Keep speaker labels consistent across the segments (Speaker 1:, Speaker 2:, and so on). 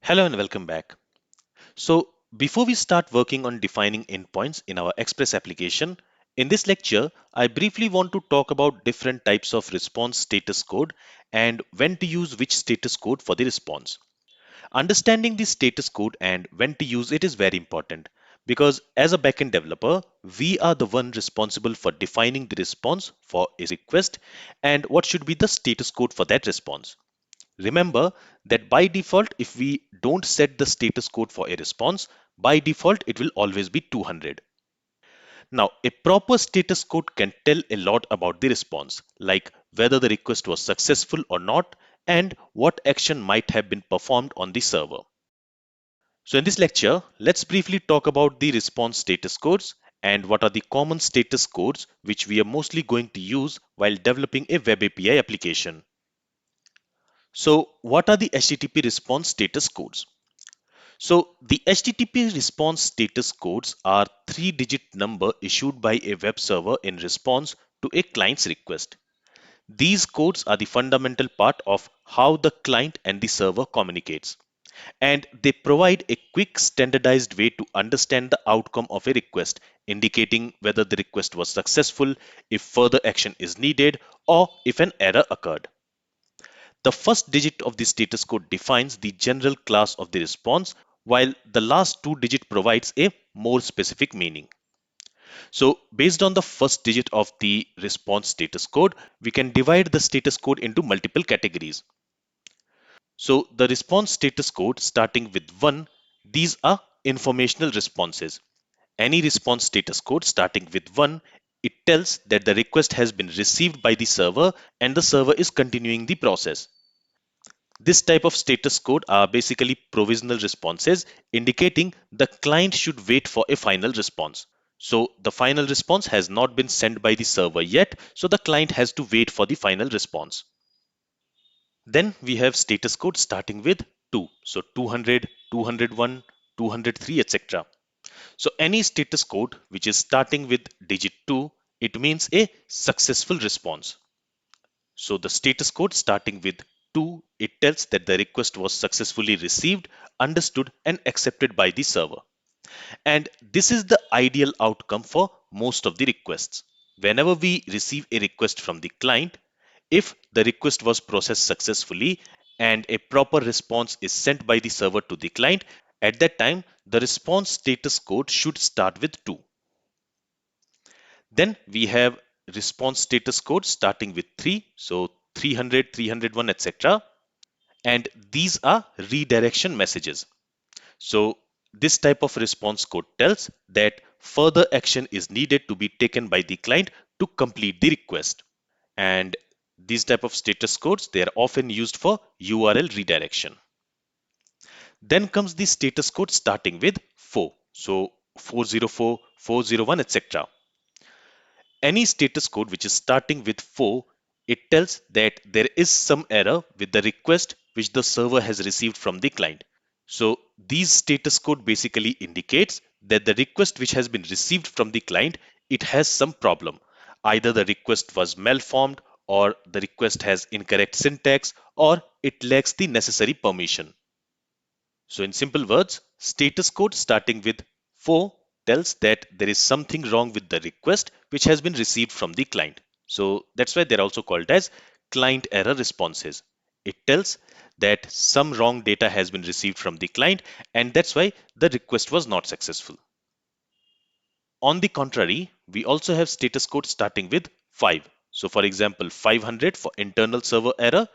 Speaker 1: Hello and welcome back. So, before we start working on defining endpoints in our Express application, in this lecture, I briefly want to talk about different types of response status code and when to use which status code for the response. Understanding the status code and when to use it is very important because as a backend developer, we are the one responsible for defining the response for a request and what should be the status code for that response. Remember that by default, if we don't set the status code for a response, by default, it will always be 200. Now, a proper status code can tell a lot about the response, like whether the request was successful or not, and what action might have been performed on the server. So in this lecture, let's briefly talk about the response status codes and what are the common status codes which we are mostly going to use while developing a web API application. So what are the HTTP response status codes? So the HTTP response status codes are three-digit number issued by a web server in response to a client's request. These codes are the fundamental part of how the client and the server communicates, and they provide a quick standardized way to understand the outcome of a request, indicating whether the request was successful, if further action is needed, or if an error occurred. The first digit of the status code defines the general class of the response, while the last two digit provides a more specific meaning. So based on the first digit of the response status code, we can divide the status code into multiple categories. So the response status code starting with 1, these are informational responses. Any response status code starting with 1, it tells that the request has been received by the server and the server is continuing the process. This type of status code are basically provisional responses indicating the client should wait for a final response. So the final response has not been sent by the server yet, so the client has to wait for the final response. Then we have status code starting with 2. So 200, 201, 203, etc. So any status code which is starting with digit 2, it means a successful response. So the status code starting with 2, it tells that the request was successfully received, understood and accepted by the server. And this is the ideal outcome for most of the requests. Whenever we receive a request from the client, if the request was processed successfully and a proper response is sent by the server to the client, at that time the response status code should start with 2. Then we have response status code starting with 3, so 300, 301, etc. And these are redirection messages. So this type of response code tells that further action is needed to be taken by the client to complete the request. And these type of status codes, they are often used for URL redirection. Then comes the status code starting with 4. So 404, 401, etc. Any status code which is starting with 4, it tells that there is some error with the request which the server has received from the client. So these status code basically indicates that the request which has been received from the client, it has some problem. Either the request was malformed or the request has incorrect syntax or it lacks the necessary permission. So in simple words, status code starting with 4 tells that there is something wrong with the request which has been received from the client. So that's why they're also called as client error responses. It tells that some wrong data has been received from the client and that's why the request was not successful. On the contrary, we also have status code starting with 5. So for example, 500 for internal server error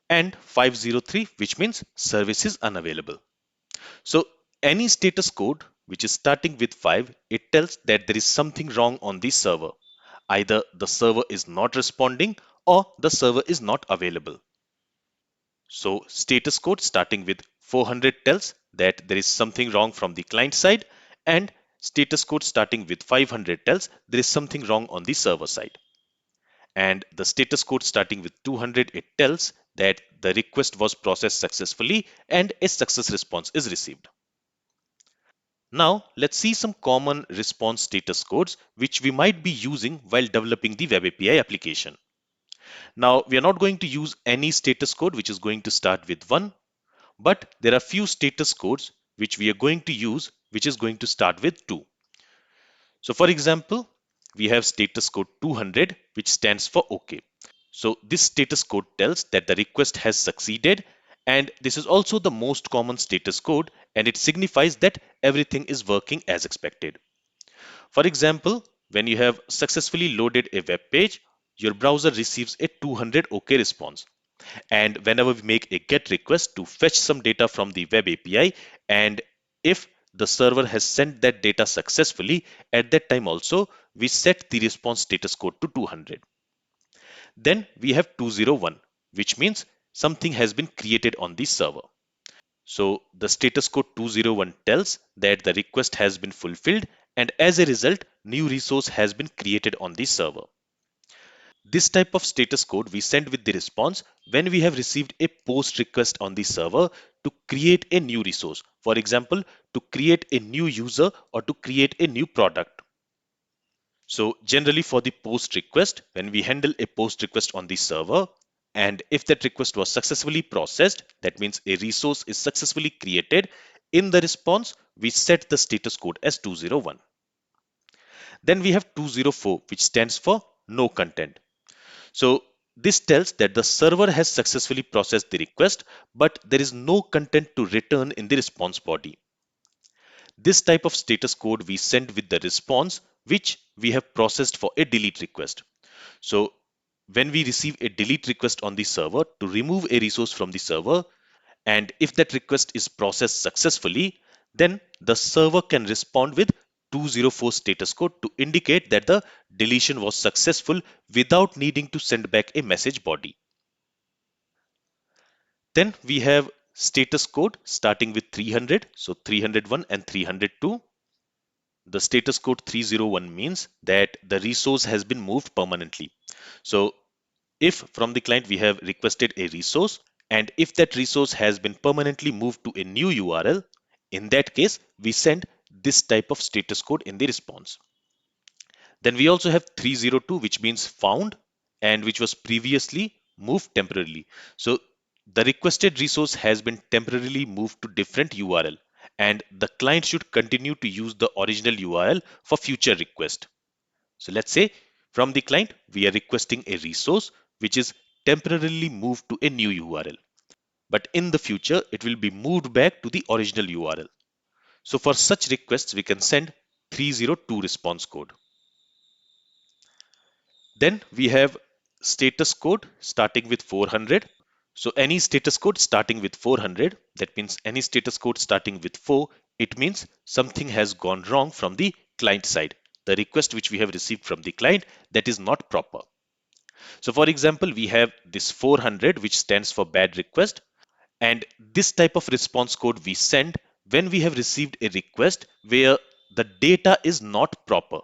Speaker 1: and 503 which means service is unavailable. So any status code which is starting with 5, it tells that there is something wrong on the server. Either the server is not responding or the server is not available. So status code starting with 400 tells that there is something wrong from the client side and status code starting with 500 tells there is something wrong on the server side. And the status code starting with 200, it tells that the request was processed successfully and a success response is received. Now, let's see some common response status codes which we might be using while developing the Web API application. Now, we are not going to use any status code which is going to start with 1, But there are few status codes which we are going to use, which is going to start with 2. So for example, we have status code 200, which stands for OK. So this status code tells that the request has succeeded, and this is also the most common status code, and it signifies that everything is working as expected. For example, when you have successfully loaded a web page, your browser receives a 200 OK response. And whenever we make a GET request to fetch some data from the web API, and if the server has sent that data successfully, at that time also we set the response status code to 200. Then we have 201, which means something has been created on the server. So the status code 201 tells that the request has been fulfilled, and as a result, new resource has been created on the server. This type of status code we send with the response when we have received a post request on the server to create a new resource. For example, to create a new user or to create a new product. So generally for the post request, when we handle a post request on the server, and if that request was successfully processed, that means a resource is successfully created, in the response, we set the status code as 201. Then we have 204, which stands for no content. So this tells that the server has successfully processed the request, but there is no content to return in the response body. This type of status code we send with the response which we have processed for a delete request. So when we receive a delete request on the server to remove a resource from the server, and if that request is processed successfully, then the server can respond with 204 status code to indicate that the deletion was successful without needing to send back a message body. Then we have status code starting with 300, so 301 and 302. The status code 301 means that the resource has been moved permanently. So if from the client we have requested a resource, and if that resource has been permanently moved to a new URL, in that case we send this type of status code in the response. Then we also have 302, which means found and which was previously moved temporarily. So the requested resource has been temporarily moved to different URL, and the client should continue to use the original URL for future request. So let's say from the client, we are requesting a resource which is temporarily moved to a new URL. But in the future, it will be moved back to the original URL. So for such requests, we can send 302 response code. Then we have status code starting with 400. So any status code starting with 400, that means any status code starting with 4, it means something has gone wrong from the client side. The request which we have received from the client, that is not proper. So for example, we have this 400, which stands for bad request. And this type of response code we send when we have received a request where the data is not proper.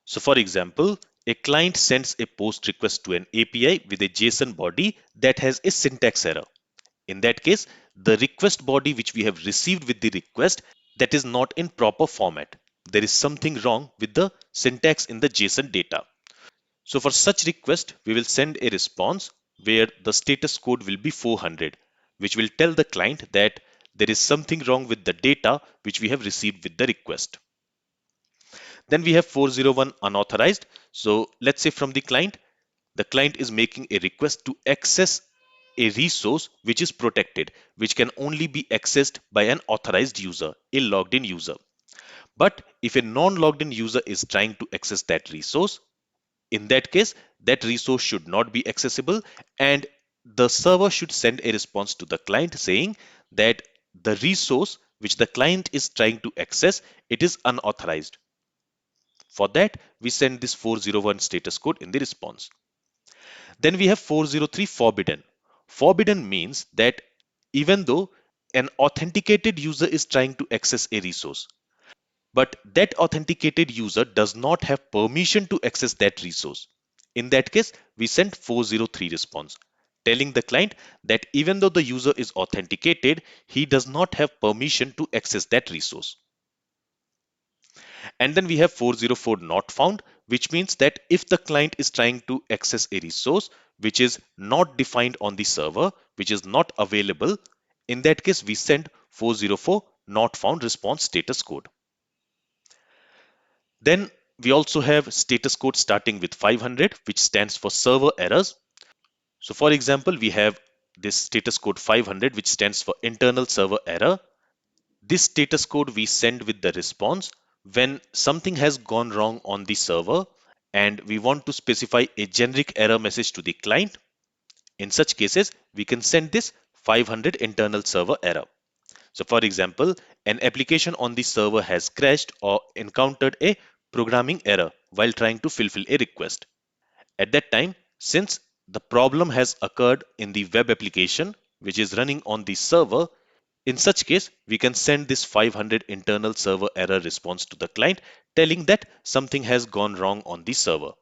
Speaker 1: So for example, a client sends a post request to an API with a JSON body that has a syntax error. In that case, the request body which we have received with the request, that is not in proper format. There is something wrong with the syntax in the JSON data. So for such request, we will send a response where the status code will be 400, which will tell the client that there is something wrong with the data which we have received with the request. Then we have 401 unauthorized. So let's say from the client is making a request to access a resource which is protected, which can only be accessed by an authorized user, a logged in user. But if a non-logged in user is trying to access that resource, in that case, that resource should not be accessible, and the server should send a response to the client saying that the resource which the client is trying to access, it is unauthorized. For that, we send this 401 status code in the response. Then we have 403 forbidden. Forbidden means that even though an authenticated user is trying to access a resource, but that authenticated user does not have permission to access that resource. In that case, we send 403 response, telling the client that even though the user is authenticated, he does not have permission to access that resource. And then we have 404 not found, which means that if the client is trying to access a resource which is not defined on the server, which is not available, In that case, we send 404 not found response status code. Then we also have status code starting with 500, which stands for server errors. So for example, we have this status code 500, which stands for internal server error. This status code we send with the response when something has gone wrong on the server and we want to specify a generic error message to the client. In such cases, we can send this 500 internal server error. So for example, an application on the server has crashed or encountered a programming error while trying to fulfill a request. At that time, since the problem has occurred in the web application which is running on the server, in such case, we can send this 500 internal server error response to the client telling that something has gone wrong on the server.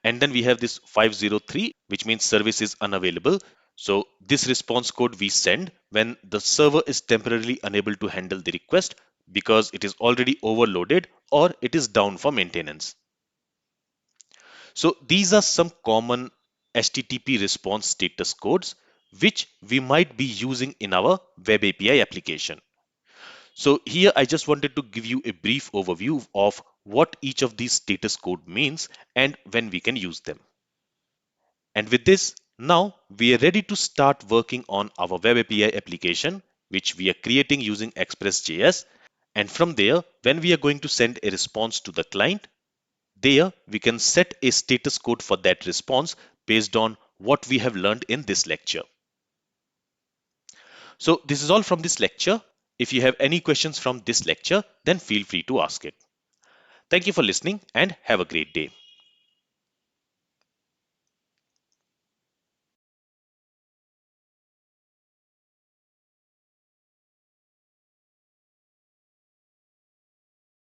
Speaker 1: And then we have this 503, which means service is unavailable. So this response code we send when the server is temporarily unable to handle the request because it is already overloaded or it is down for maintenance. So these are some common HTTP response status codes which we might be using in our web API application. So here I just wanted to give you a brief overview of what each of these status code means and when we can use them. And with this, now we are ready to start working on our web API application, which we are creating using ExpressJS. And from there, when we are going to send a response to the client, there we can set a status code for that response based on what we have learned in this lecture. So this is all from this lecture. If you have any questions from this lecture, then feel free to ask it. Thank you for listening and have a great day.